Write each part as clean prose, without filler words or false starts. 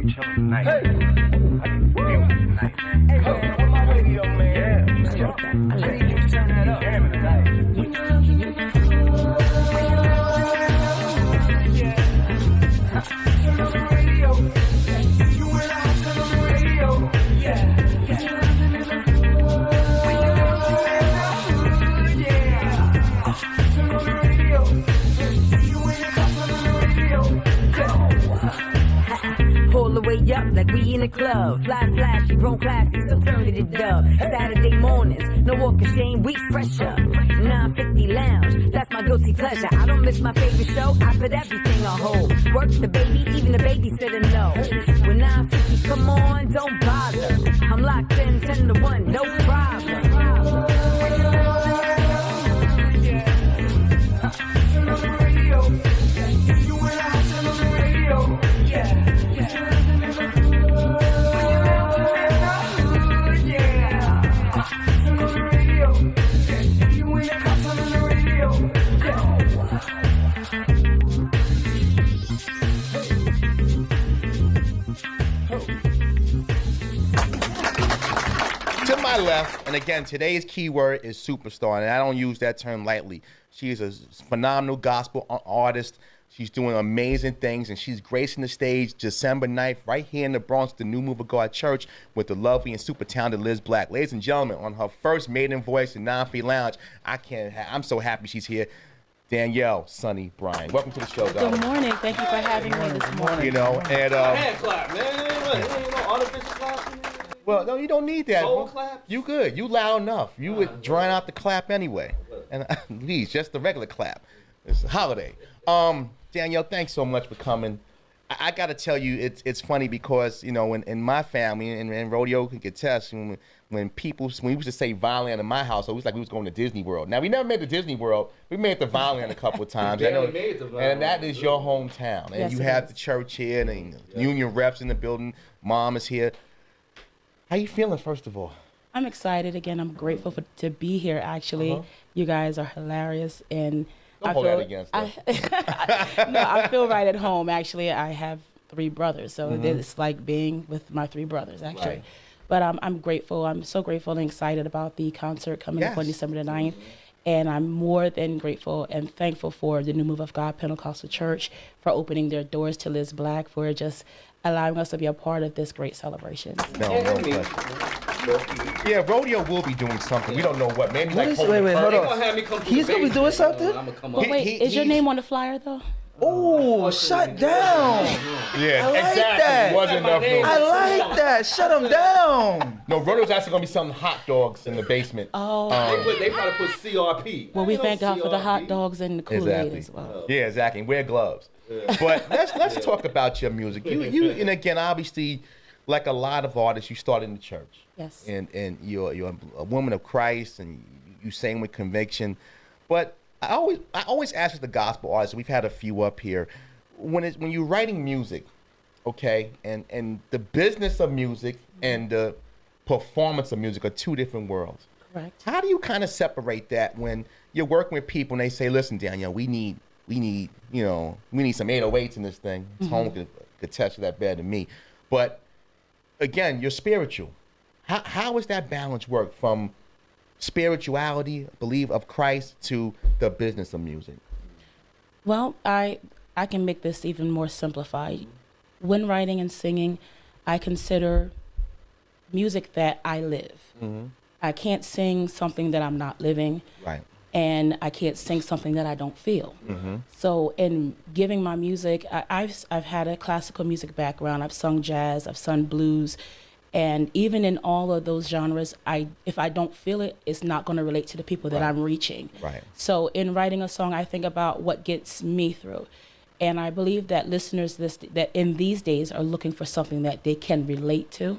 be chilling tonight. I need to feel tonight, man. Hey, man, where my radio, man? Yeah, let's go. I need you to turn that up. Jamming tonight. Turn on the radio. You and I turn on the radio. Yeah, yeah. Turn on the radio. You and I turn on the radio. Pull the way up like we in a club. Fly flashy, grown classy, so turn it to dub. Saturday mornings, no walk of shame, we fresh up. 950 lounge, that's my guilty pleasure. I don't miss my favorite show, I put everything on hold. Work the baby, even the babysitter know. When 950 come on, don't bother. I'm locked in 10 to 1, no problem. Turn on the radio. You and I turn on the radio. Yeah. To my left, and again, today's keyword is superstar, and I don't use that term lightly. She is a phenomenal gospel artist. She's doing amazing things, and she's gracing the stage December 9th right here in the Bronx, the New Move of God Church, with the lovely and super talented Liz Black. Ladies and gentlemen, on her first maiden voice in 9 Lounge, I'm so happy she's here. Danielle Sunny Bryant. Welcome to the show, darling. Good morning. Thank you for having me this morning. You know, and hand clap, man. Ain't no artificial clap. well, no, you don't need that. Soul clap? You good. You loud enough. You would drown out the clap anyway. And please, just the regular clap. It's a holiday. Danielle, thanks so much for coming. I got to tell you, it's funny because, you know, in my family, and Rodeo can attest, when we used to say Vineland in my house, it was like we was going to Disney World. Now, we never made the Disney World. We made the Vineland a couple of times. I know, and that is your hometown. And yes, you have the church here, and union reps in the building. Mom is here. How you feeling, first of all? I'm excited. Again, I'm grateful to be here, actually. You guys are hilarious. And Don't hold that against us. No, I feel right at home, actually. I have 3 brothers, so it's like being with my 3 brothers, actually. Right. But I'm grateful. I'm so grateful and excited about the concert coming up on December the 9th. And I'm more than grateful and thankful for the New Move of God Pentecostal Church for opening their doors to Liz Black, for just allowing us to be a part of this great celebration. No question. Yeah, Rodeo will be doing something. We don't know what. Maybe Wait, hold on. He's going to be doing something? But wait, is your name on the flyer, though? Oh, shut down. Yeah, I like exactly. that. Wasn't enough room. I like that. Shut him down. No, Rodeo's actually going to be selling hot dogs in the basement. Oh. They probably put CRP. Well, we thank God for the hot dogs and the Kool-Aid as well. Yeah, exactly. And wear gloves. But let's talk about your music. You and again, obviously, like a lot of artists, you started in the church. Yes. And you're a woman of Christ, and you sing with conviction. But I always ask the gospel artists. We've had a few up here. When you're writing music, okay, and the business of music and the performance of music are 2 different worlds. Correct. How do you kind of separate that when you're working with people and they say, "Listen, Danielle, we need some 808s in this thing." Home could attest to that better than me. But again, you're spiritual. How does that balance work from spirituality, belief of Christ, to the business of music? Well, I can make this even more simplified. When writing and singing, I consider music that I live. I can't sing something that I'm not living. Right. And I can't sing something that I don't feel. So in giving my music, I've had a classical music background. I've sung jazz, I've sung blues. And even in all of those genres, if I don't feel it, it's not going to relate to the people that I'm reaching. Right. So in writing a song, I think about what gets me through. And I believe that listeners that in these days are looking for something that they can relate to.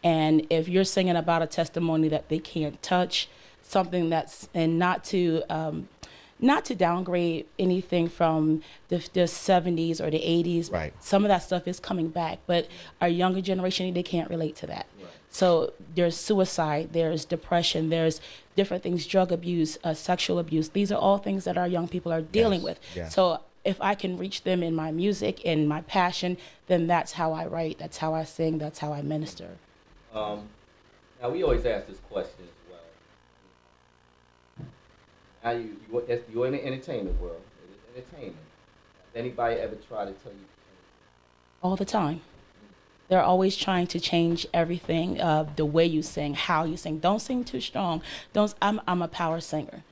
And if you're singing about a testimony that they can't touch, something that's, and not to downgrade anything from the 70s or the 80s. Right. Some of that stuff is coming back, but our younger generation, they can't relate to that. Right. So there's suicide, there's depression, there's different things, drug abuse, sexual abuse. These are all things that our young people are dealing with. Yeah. So if I can reach them in my music and my passion, then that's how I write, that's how I sing, that's how I minister. Now we always ask this question as well. Now you're in the entertainment world. It is entertainment. Has anybody ever tried to tell you? All the time. They're always trying to change everything, the way you sing, how you sing. Don't sing too strong. I'm a power singer.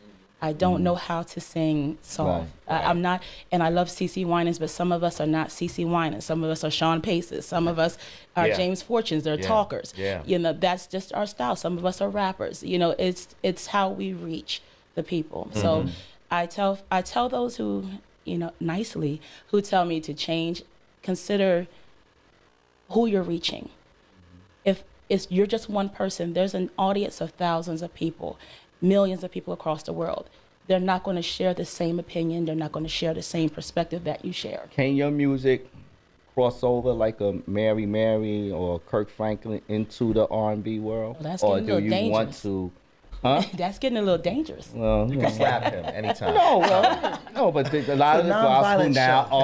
I don't know how to sing soft. Right. I'm not, and I love CeCe Winans, but some of us are not CeCe Winans. Some of us are Sean Paces. Some of us are Yeah. James Fortunes. They're talkers. Yeah. You know, that's just our style. Some of us are rappers. You know, it's how we reach the people. So I tell those who, you know, nicely, who tell me to change, consider who you're reaching. If you're just one person, there's an audience of thousands of people, millions of people across the world. They're not going to share the same opinion. They're not going to share the same perspective that you share. Can your music cross over like a Mary Mary or Kirk Franklin into the R&B world? Well, that's or getting do a little you want dangerous. to? Huh? That's getting a little dangerous. Well, You can slap him anytime. no, but a lot of the gospel non-violent now show.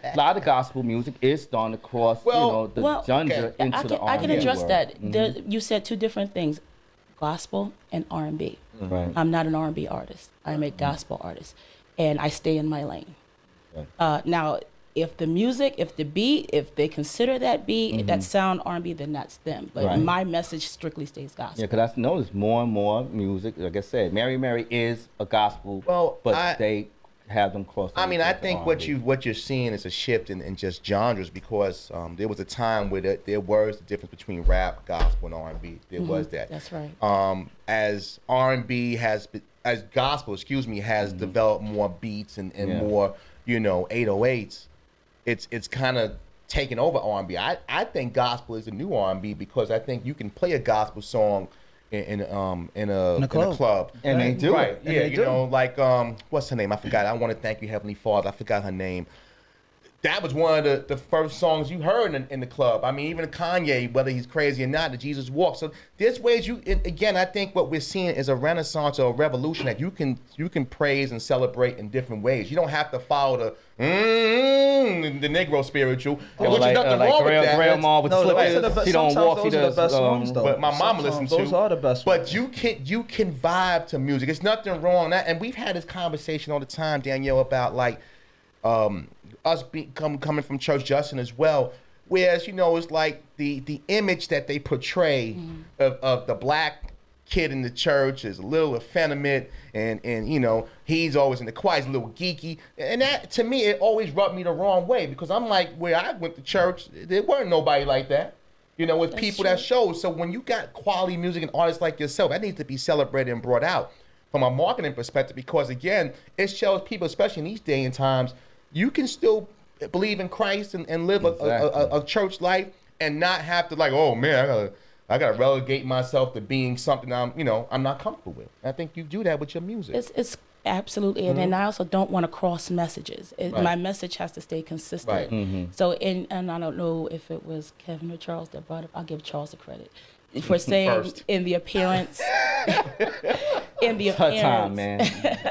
a lot of gospel music is starting to cross, the genre into I the can, I can R&B address world. that. There, you said two different things, gospel and R&B. Right. I'm not an R&B artist. I'm a gospel artist, and I stay in my lane. Okay. Now, if the music, if the beat, if they consider that beat, that sound R&B, then that's them. But Right. my message strictly stays gospel. Yeah, because I noticed more and more music. Like I said, Mary Mary is a gospel, Well, but they have them cross. I mean, over I to think R&B. what you're seeing is a shift in just genres because there was a time where there was the difference between rap, gospel, and R&B. There was that. That's right. As R&B as gospel, has developed more beats and Yeah. more 808s. It's kind of taken over R&B. I think gospel is a new R&B because I think you can play a gospel song in a club. And they do Right. it. And Yeah, they do. like what's her name? I forgot. I want to thank you, Heavenly Father. I forgot her name. That was one of the first songs you heard in the club. I mean, even Kanye, whether he's crazy or not, the Jesus Walk. So there's ways again, I think what we're seeing is a renaissance or a revolution that you can praise and celebrate in different ways. You don't have to follow the Negro spiritual, which is nothing wrong with that. Grandma with No, the those are slippers. the best. She don't Sometimes walk. She those are the does. best songs, though. But my mama listens Sometimes to. those are the best But ones. you can vibe to music. There's nothing wrong with that. And we've had this conversation all the time, Danielle, about like us coming from church, Justin as well. Whereas it's like the image that they portray of the black kid in the church is a little effeminate, and he's always in the choir, he's a little geeky, and that to me it always rubbed me the wrong way because I'm like, where I went to church, there weren't nobody like that. With people that show. So when you got quality music and artists like yourself, that needs to be celebrated and brought out from a marketing perspective because again, it shows people, especially in these day and times, you can still believe in Christ and live a church life and not have to like, oh man, I gotta relegate myself to being something I'm not comfortable with. I think you do that with your music. It's absolutely, and I also don't want to cross messages. My message has to stay consistent. Right. So, and I don't know if it was Kevin or Charles that brought it. I'll give Charles the credit for saying First. in the appearance. Her time, man.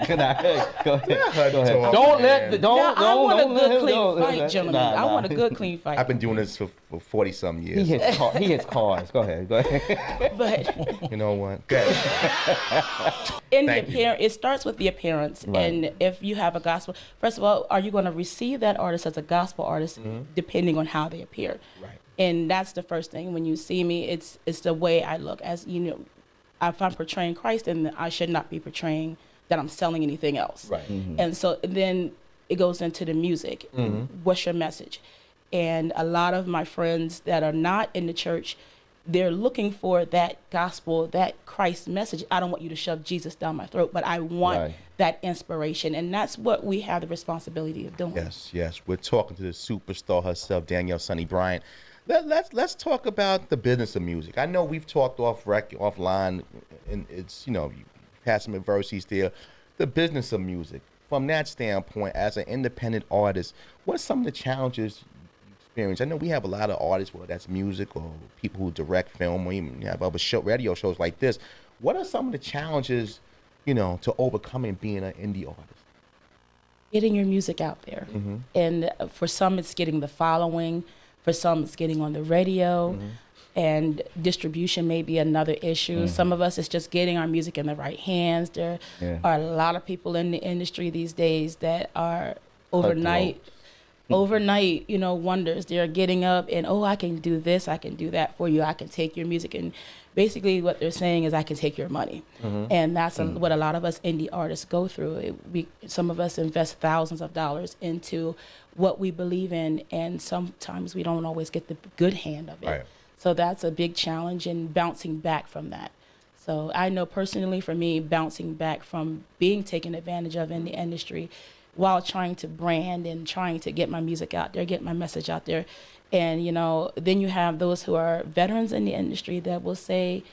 Go ahead. Go ahead. Don't let. Now, I want a don't good, let- clean don't- fight, gentlemen. I want a Nah. good, clean fight. I've been doing this for 40-some He years. hits cars. Go ahead. But You know what? Go ahead. in the Thank you. appearance, it starts with the appearance. Right. And if you have a gospel, first of all, are you going to receive that artist as a gospel artist depending on how they appear? Right. And that's the first thing. When you see me, it's the way I look. As if I'm portraying Christ, then I should not be portraying that I'm selling anything else. Right. And so then it goes into the music. What's your message? And a lot of my friends that are not in the church, they're looking for that gospel, that Christ message. I don't want you to shove Jesus down my throat, but I want Right. that inspiration. And that's what we have the responsibility of doing. Yes. We're talking to the superstar herself, Danielle Sunny Bryant. Let's talk about the business of music. I know we've talked offline, and it's you had some adversities there. The business of music, from that standpoint, as an independent artist, what are some of the challenges you experience? I know we have a lot of artists, whether that's music or people who direct film, or even have other radio shows like this. What are some of the challenges, to overcoming being an indie artist? getting your music out there. And for some, it's getting the following. For some, it's getting on the radio. And distribution may be another issue. Some of us, it's just getting our music in the right hands. There are a lot of people in the industry these days that are overnight, wonders. They're getting up and, oh, I can do this, I can do that for you, I can take your music. And basically what they're saying is, I can take your money. And that's what a lot of us indie artists go through. Some of us invest thousands of dollars into what we believe in, and sometimes we don't always get the good hand of it. Right. So that's a big challenge in bouncing back from that. So I know personally for me, bouncing back from being taken advantage of in the industry while trying to brand and trying to get my music out there, get my message out there. And, then you have those who are veterans in the industry that will say,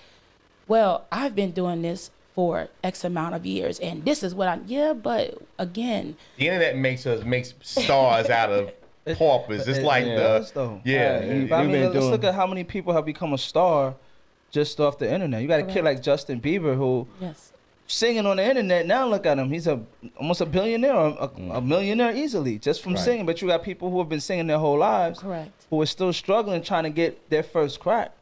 well, I've been doing this for X amount of years, and this is what but again. The internet makes stars out of paupers. It's like let's look at how many people have become a star just off the internet. You got a kid like Justin Bieber who singing on the internet. Now look at him. He's almost a billionaire, or a millionaire easily just from singing. But you got people who have been singing their whole lives who are still struggling trying to get their first crack.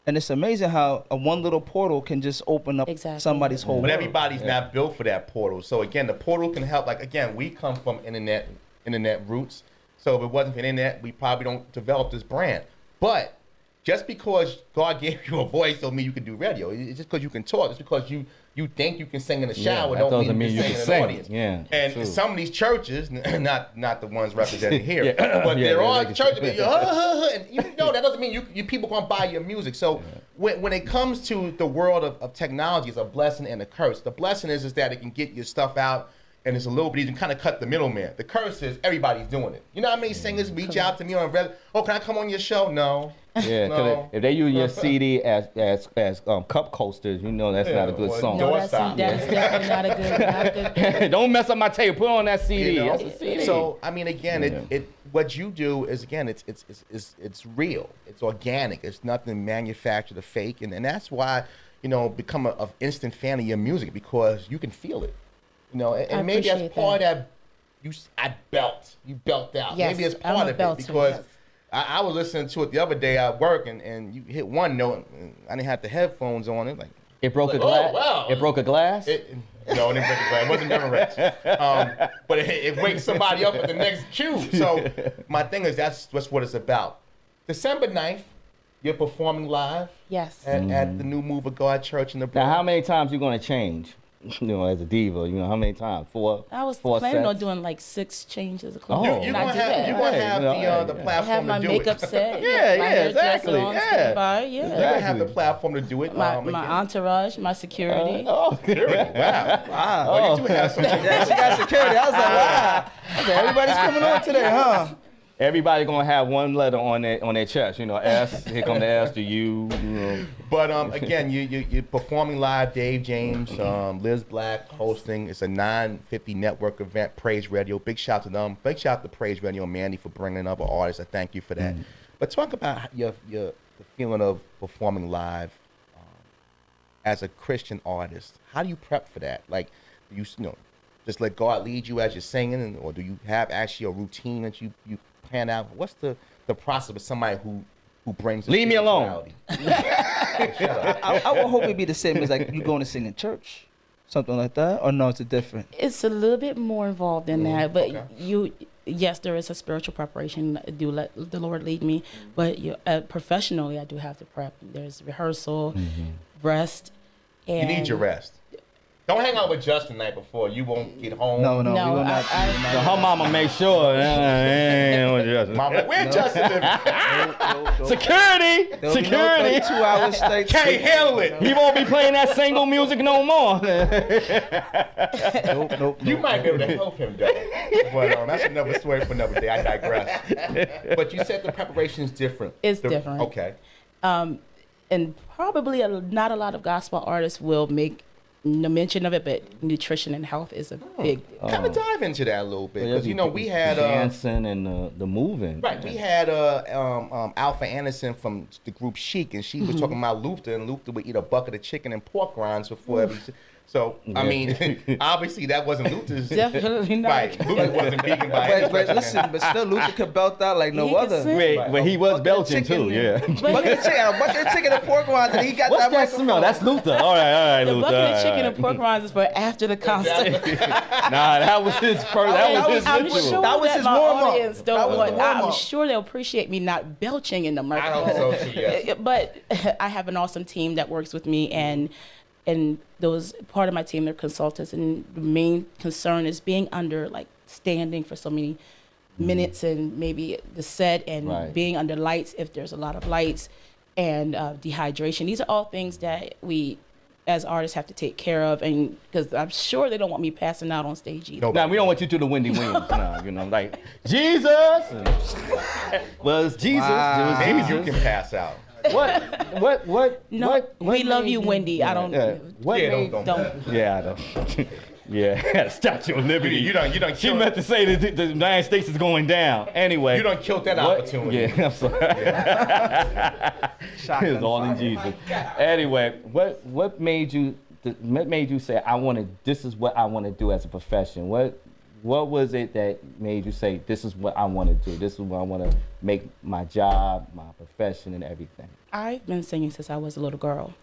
And it's amazing how one little portal can just open up somebody's whole world. But everybody's not built for that portal. So again, the portal can help. Like again, we come from internet roots. So if it wasn't for the internet, we probably don't develop this brand. But just because God gave you a voice don't mean you can do radio. It's just because you can talk. It's because you think you can sing in the shower don't mean you can sing in an audience. Yeah, and some of these churches, not the ones represented here, but there are churches. And that doesn't mean you people gonna buy your music. So when it comes to the world of technology, it's a blessing and a curse. The blessing is that it can get your stuff out. And it's a little bit easy to kind of cut the middleman. The curse is everybody's doing it. You know how many singers reach out to me on Reddit? Oh, can I come on your show? No. Yeah, no. If they use your CD as cup coasters, that's not a good song. No, that's definitely not a good. Don't mess up my tape. Put on that CD. That's a CD. So I mean, again, it what you do is again, it's real. It's organic. It's nothing manufactured or fake, and that's why become an instant fan of your music, because you can feel it. And maybe as part of that, you belt out. Yes, maybe it's part of it, because I was listening to it the other day at work, and you hit one note, and I didn't have the headphones on. It broke a glass. Oh, wow. It broke a glass. No, it didn't break a glass. It wasn't never wrecked. But it wakes somebody up at the next cue. So my thing is that's what it's about. December 9th, you're performing live. Yes. At the New Move of God Church in the Bronx. Now, how many times you gonna change? As a diva, how many times? Four. I was four planning on sets? doing like 6 changes of clothes. You're gonna have the platform to do it. I have my makeup set. Exactly. You're gonna have the platform to do it. My entourage, my security. Security. Wow. Well, you do have some. Yeah, she got security. I was like, wow. Everybody's coming on today, huh? Everybody gonna have one letter on their chest, S. Here come the S to U. But again, you're performing live. Dave James, Liz Black hosting. It's a 950 network event. Praise Radio. Big shout to them. Big shout to Praise Radio and Mandy for bringing up an artist. I thank you for that. But talk about the feeling of performing live as a Christian artist. How do you prep for that? Like, do you just let God lead you as you're singing, or do you have actually a routine that you plan out? What's the process of somebody who brings leave me alone? I would hope it'd be the same as like you going to sing in church, something like that, or no, it's a different. It's a little bit more involved than that, but yes, there is a spiritual preparation. I do let the Lord lead me, but professionally, I do have to prep. There's rehearsal, rest, and you need your rest. Don't hang out with Justin the night before. You won't get home. No, we will not. Her mama make sure. Mama, where Justin live? Security. Security. 2 hours straight. Can't handle it. He won't be playing that single music no more. Nope. You might be able to help him, though. But that's another story for another day. I digress. But you said the preparation is different. It's different. Okay. And probably not a lot of gospel artists will make no mention of it, but nutrition and health is a big deal. Kind of dive into that a little bit, because we had dancing and the moving. Right, we had Alpha Anderson from the group Chic, and she was talking about Luther, and Luther would eat a bucket of chicken and pork rinds before every. So, I mean, obviously that wasn't Luther's. Definitely not. Right. Luther wasn't vegan by any But stretch of listen, but still, Luther could belt out like no He can other. sing. Wait, but he was Belgian too, yeah. Bucket of chicken and pork rinds, and he got What's that that microphone. smell? That's Luther. All right, The Luther. bucket all of right, chicken all and pork rinds is for after the concert. Nah, that was his first. That was his I'm ritual. sure That was that his my warm-up. audience That don't was want. the I'm warm-up. sure they'll appreciate me not belching in the I microphone. hope so too, yes. But I have an awesome team that works with me, and those part of my team, they're consultants, and the main concern is being under like standing for so many minutes and maybe the set and Right. being under lights if there's a lot of lights and dehydration. These are all things that we as artists have to take care of, and because I'm sure they don't want me passing out on stage either. Now we don't want you to do the Wendy Williams. No, you know, like Jesus. Well, it's Jesus. Wow. It was Maybe Jesus. you can pass out. What? No, what we love made you, Wendy. I don't. What Yeah, made, don't. Yeah, I don't. Yeah, Statue of Liberty. You done She killed- meant to say that the United States is going down. Anyway. You done killed that What- opportunity. Yeah, I'm sorry. It was all in Jesus. Anyway, what made you say this is what I want to do as a profession? What was it that made you say this is what I want to do? This is what I want to make my job, my profession, and everything. I've been singing since I was a little girl,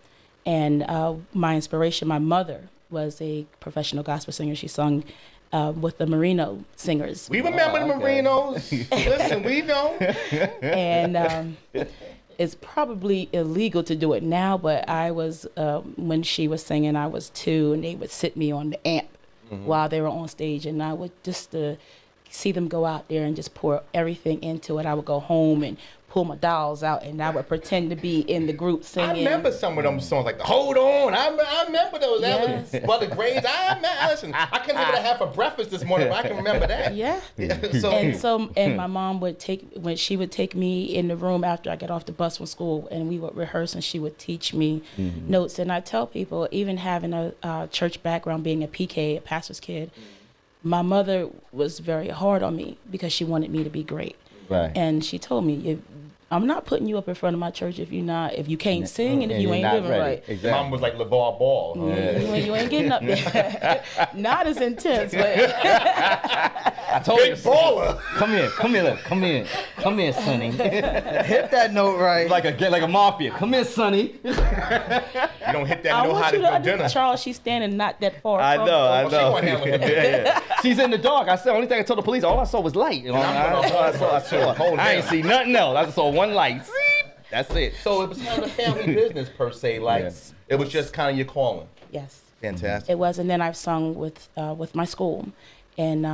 and my inspiration, my mother was a professional gospel singer. She sung with the Merino singers. We remember the okay. Marinos. Listen, we know. And it's probably illegal to do it now, but I was, when she was singing, I was 2, and they would sit me on the amp while they were on stage, and I would just see them go out there and just pour everything into it. I would go home and pull my dolls out, and I would pretend to be in the group singing. I remember some of them songs, like the Hold On. I remember those. Yes. That was Brother Grades. Listen, I couldn't even have for breakfast this morning, but I can remember that. Yeah. So, And my mom would she would take me in the room after I got off the bus from school, and we would rehearse, and she would teach me notes. And I tell people, even having a church background, being a PK, a pastor's kid, my mother was very hard on me because she wanted me to be great. Right. And she told me, I'm not putting you up in front of my church if you can't sing and if you you're ain't not living ready. right. Exactly. Mom was like LeVar Ball. You ain't getting up there. Not as intense, but I told Big baller. Come here, Sonny. Hit that note right. like a mafia. Come here, Sonny. You don't hit that I know how want to you do to dinner. Charles, she's standing not that far I from know. Oh, she wasn't handling it. Yeah. She's in the dark. I said, only thing I told the police, all I saw was light. You know, I ain't see nothing else. I just saw one light. That's it. So it was kind of a family business per se. Like Yes. it was just kind of your calling. Yes. Fantastic. It was, and then I've sung with my school, and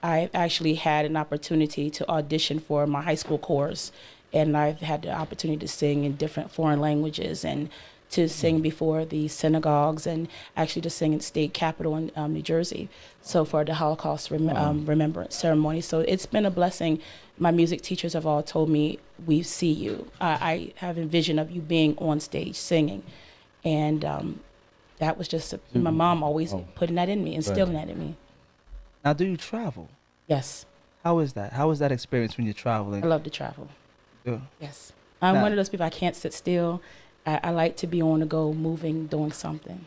I actually had an opportunity to audition for my high school chorus, and I've had the opportunity to sing in different foreign languages and to sing before the synagogues and actually to sing in the state capitol in New Jersey. So for the Holocaust remembrance ceremony. So it's been a blessing. My music teachers have all told me, we see you. I have a vision of you being on stage singing. And that was just, my mom always putting that in me, instilling that in me. Now, do you travel? Yes, How is that? How is that experience when you're traveling? I love to travel. Yeah. Yes. I'm Now- one of those people, I can't sit still. I like to be on the go, moving, doing something.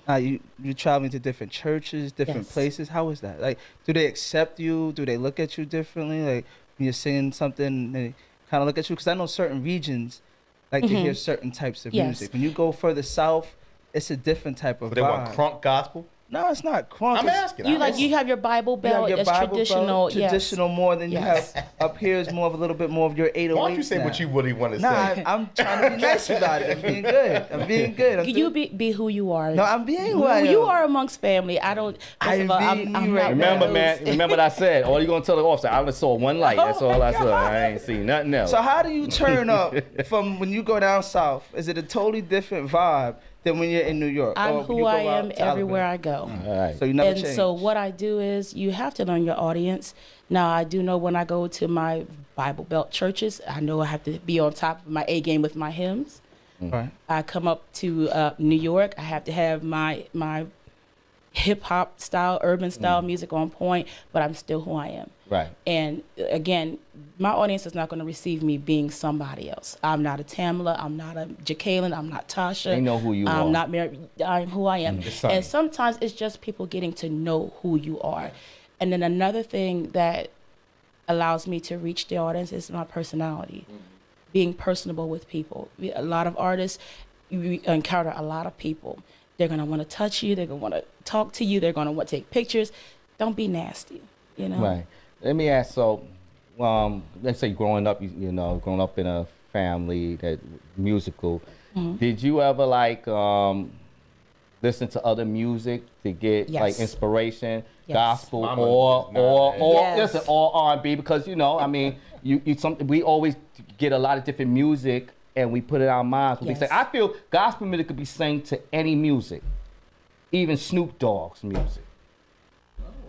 You're traveling to different churches, different Yes. places. How is that? Like, do they accept you? Do they look at you differently? Like, when you're singing something, they kind of look at you? Because I know certain regions like to hear certain types of Yes. music. When you go further south, it's a different type of But they want vibe. crunk gospel. No, it's not crunk. I'm It's- asking. You I'm like asking. you have your Bible You have belt your as Bible traditional, belt, traditional more than Yes. you have up here is more of a little bit more of your 808s. Why don't you say what you really want to Nah, say? I'm trying to be nice about it. I'm being good. I'm being good. I'm You doing- be who you are. No, I'm being who I am. You are amongst family. I don't. First of all, being I'm you not right one of Remember, those- man. Remember what I said. All you gonna tell the officer? I only saw one light. That's all I saw. I ain't seen nothing else. So how do you turn up from when you go down south? Is it a totally different vibe than when you're in New York? I'm or when who you go I out am to everywhere Alabama? I go. All right. So you never And change. so what I do is you have to learn your audience. Now I do know when I go to my Bible Belt churches, I know I have to be on top of my A game with my hymns. Right. I come up to New York, I have to have my hip hop style, urban style music on point, but I'm still who I am. Right. And again, my audience is not going to receive me being somebody else. I'm not a Tamala. I'm not a Jacqueline. I'm not Tasha. They know who you are. I'm not Mary. I'm who I am. Sunny. And sometimes it's just people getting to know who you are. And then another thing that allows me to reach the audience is my personality, being personable with people. A lot of artists, you encounter a lot of people. They're going to want to touch you. They're going to want to talk to you. They're going to want to take pictures. Don't be nasty, you know? Right. Let me ask, so let's say growing up in a family that musical, did you ever like listen to other music to get like inspiration, gospel or listen, or R&B? Because we always get a lot of different music and we put it in our minds. Yes. They say, I feel gospel music could be sang to any music, even Snoop Dogg's music.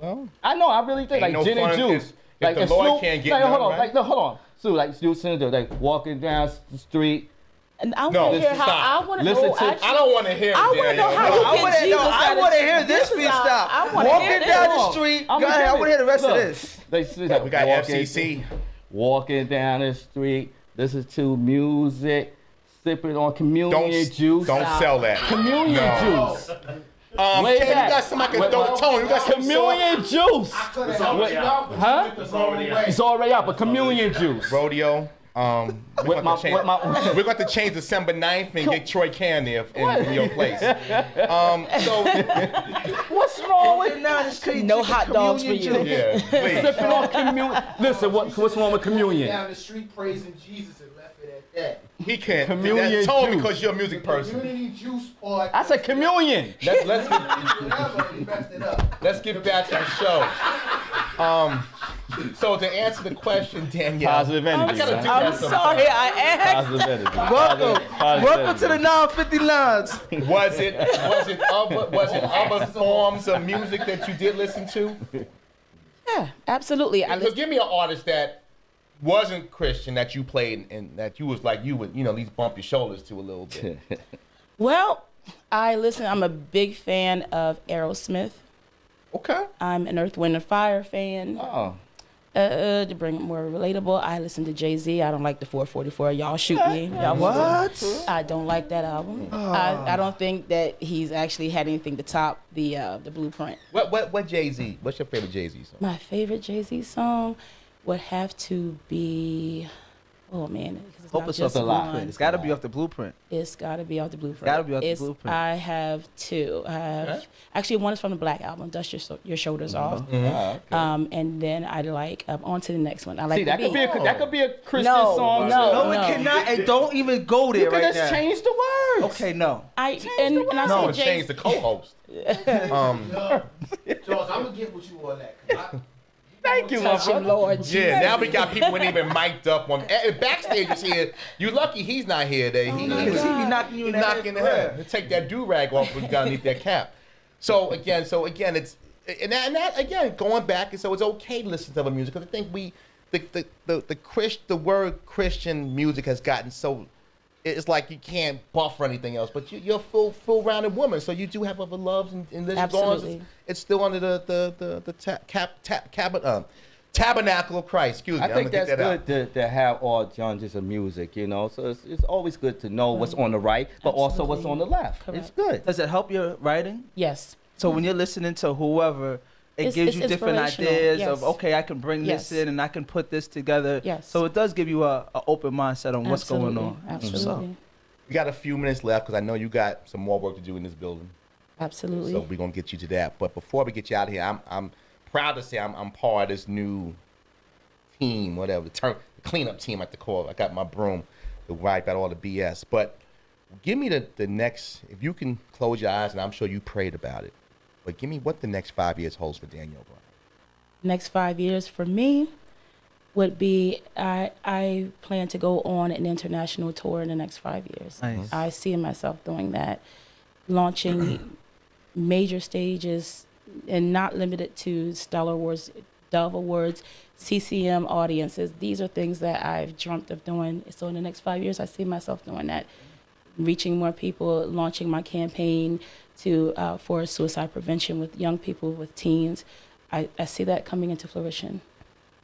Well, I know, I really think like no gin and juice. If the Lord can't get hold on, right? hold on. So like Snoop Dogg's like walking down the street. And I want to hear how I want to listen to. I don't want to hear. I want to know how you get Jesus out of I want to hear this freestyle. I want to hear Walking down the street. Go ahead. I want to hear the rest of this. We got FCC. Walking down the street, listen to music, sipping on communion juice. Don't sell that. Communion juice. Way back. You got somebody can throw Tony. You got some communion juice. It's already out. Huh? It's already out, but communion juice. Rodeo. We're going to change December 9th and get Troy Can there in your place. What's wrong with no hot dogs for you? Yeah, please. Sipping on communion. Listen, what's wrong with communion? Down the street praising Jesus and left it at that. He can't. Communion That's Tony juice. because you're a music person. Community juice part. I said communion. Let's get back to the show. So to answer the question, Danielle. Positive energy. I'm sorry, I asked. Positive energy. Welcome to the 950 Lines. Was it other forms of music that you did listen to? Yeah, absolutely. So give me an artist that wasn't Christian that you played and that you was like you would at least bump your shoulders to a little bit. Well, I'm a big fan of Aerosmith. Okay. I'm an Earth, Wind, and Fire fan. Oh. To bring it more relatable, I listen to Jay-Z. I don't like the 444. Y'all shoot me. Y'all What? I don't like that album. I don't think that he's actually had anything to top the Blueprint. What Jay-Z? What's your favorite Jay-Z song? My favorite Jay-Z song would have to be, oh man, because it's Hope not it's just off the one. Blueprint. It's got to be off the Blueprint. It's got to be off the Blueprint. Gotta be off the Blueprint. I have two. Actually, one is from the Black Album, Dust Your Shoulders Off. Okay. And then I like on to the next one. I like that the beat. that could be a Christian No, song. No, it cannot. And don't even go there You can right just now. change the words. Okay, no. I No, say Jay. change the co-host. Charles, I'm gonna get with you on that. Thank you, my Touch him, brother. Lord Jesus. Yeah, now we got people ain't even mic'd up on backstage is here. You lucky he's not here today. He Because he be knocking you in the knocking the head. He'll take that do-rag off when you gotta need that cap. So again, it's and that again going back, and so it's okay to listen to other music because I think the word Christian music has gotten so it's like you can't buffer anything else, but you're a full-rounded woman, so you do have other loves and this Absolutely. it's still under the tabernacle of Christ. Excuse me. I think that's good to have all genres of music, So it's always good to know what's on the right, but also what's on the left. Correct. It's good. Does it help your writing? Yes. So when you're listening to whoever, it gives you different inspirational, ideas yes. of, okay, I can bring this in and I can put this together. Yes. So it does give you an open mindset on what's going Absolutely. on. Absolutely. We got a few minutes left because I know you got some more work to do in this building. Absolutely. So we're gonna get you to that. But before we get you out of here, I'm proud to say I'm part of this new team, whatever the cleanup team I like to call it. I got my broom to wipe out all the BS. But give me the next. If you can close your eyes, and I'm sure you prayed about it. But give me what the next 5 years holds for Danielle Bryant. Next 5 years for me would be I plan to go on an international tour in the next 5 years. Nice. I see myself doing that, launching major stages and not limited to Stellar Awards, Dove Awards, CCM audiences. These are things that I've dreamt of doing. So in the next 5 years, I see myself doing that, reaching more people, launching my campaign, for suicide prevention with young people, with teens. I see that coming into fruition.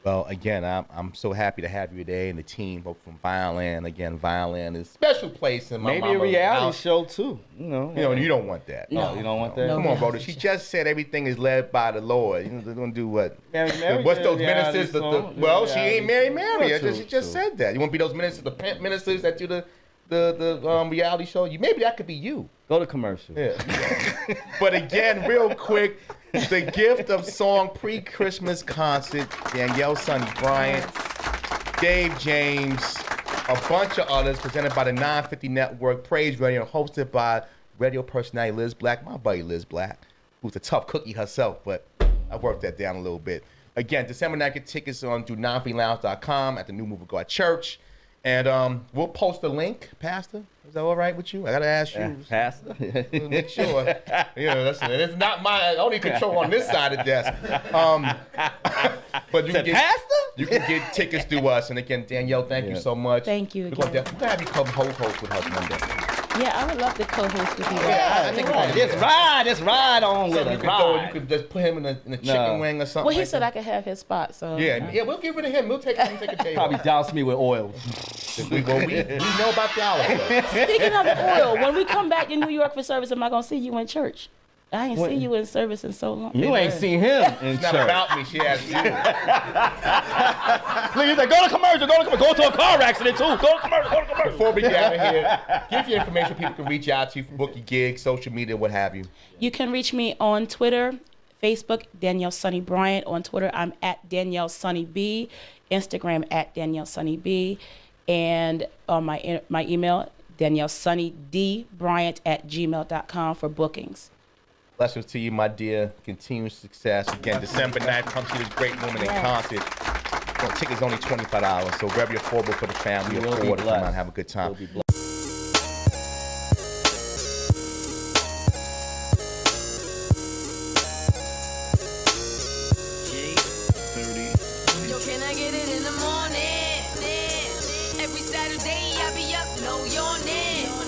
Well, again, I'm so happy to have you today and the team, both from Violin. Again, Violin is a special place in my Maybe a mama's reality house. show too. You know, You don't want that. No. Oh, you don't want that? No. Come on, brother. She just said everything is led by the Lord. You know, they're gonna do what? Mary What's those reality ministers? song? Well, she ain't Mary. Well, true, She just true. said that. You want to be those ministers, the pimp ministers that do the reality show? Maybe that could be you. Go to commercial. Yeah. But again, real quick, the Gift of Song pre-Christmas concert. Danielle Sunny Bryant, Dave James, a bunch of others, presented by the 950 Network, Praise Radio, hosted by radio personality Liz Black, my buddy Liz Black, who's a tough cookie herself, but I worked that down a little bit. Again, December 9th, get tickets on through 950lounge.com at the New Move of God Church. And we'll post a link, Pastor. Is that all right with you? I got to ask you. Pastor. Make sure. Listen, it's not my only control on this side of the desk. But you can get tickets through us. And again, Danielle, thank you so much. Thank you We're going again. to have you come host with us one day. Yeah, I would love to co-host with you. I think Just ride on with you it. you could just put him in a chicken wing or something. Well, he like said that. I could have his spot, so. Yeah, we'll get rid of him. We'll take a day Probably off. douse me with oil. We know about the olive oil. Speaking of the oil, when we come back to New York for service, am I going to see you in church? I ain't seen you in service in so long. You ain't seen him in It's not church. about me. She asked you. Look, he's like, go to commercial, go to a car accident too. Go to commercial. Before we get out of here, give your information. People can reach out to you for book your gigs, social media, what have you. You can reach me on Twitter, Facebook, Danielle Sunny Bryant. On Twitter, I'm at Danielle Sunny B. Instagram, at Danielle Sunny B. And on my email, DanielleSunnyDBryant@gmail.com for bookings. Blessings to you, my dear. Continued success. Again, December 9th, come see this great woman in concert. Tickets only $25, so very affordable for the family. You will be Afford to come out and blessed. have a good time. You'll be blessed. Yo, can I get it in the morning? Every Saturday I be up, no yawning.